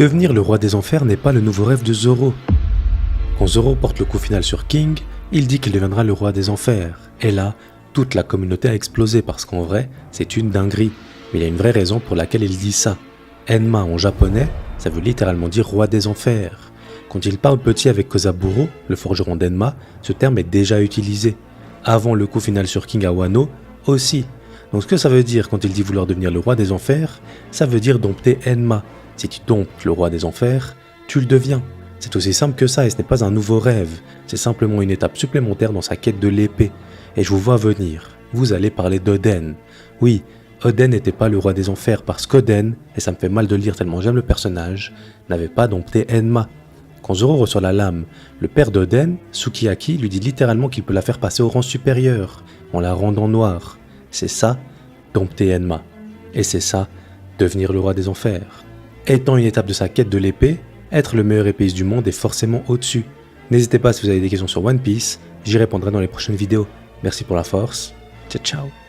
Devenir le roi des enfers n'est pas le nouveau rêve de Zoro. Quand Zoro porte le coup final sur King, il dit qu'il deviendra le roi des enfers. Et là, toute la communauté a explosé parce qu'en vrai, c'est une dinguerie. Mais il y a une vraie raison pour laquelle il dit ça. Enma en japonais, ça veut littéralement dire roi des enfers. Quand il parle petit avec Kozaburo, le forgeron d'Enma, ce terme est déjà utilisé. Avant le coup final sur King à Wano, aussi. Donc ce que ça veut dire quand il dit vouloir devenir le roi des enfers, ça veut dire dompter Enma. Si tu domptes le roi des enfers, tu le deviens. C'est aussi simple que ça et ce n'est pas un nouveau rêve, c'est simplement une étape supplémentaire dans sa quête de l'épée. Et je vous vois venir, vous allez parler d'Oden. Oui, Oden n'était pas le roi des enfers parce qu'Oden, et ça me fait mal de le dire tellement j'aime le personnage, n'avait pas dompté Enma. Quand Zoro reçoit la lame, le père d'Oden, Sukiyaki, lui dit littéralement qu'il peut la faire passer au rang supérieur, en la rendant noire. C'est ça, dompter Enma. Et c'est ça, devenir le roi des enfers. Étant une étape de sa quête de l'épée, être le meilleur épéiste du monde est forcément au-dessus. N'hésitez pas si vous avez des questions sur One Piece, j'y répondrai dans les prochaines vidéos. Merci pour la force, ciao ciao.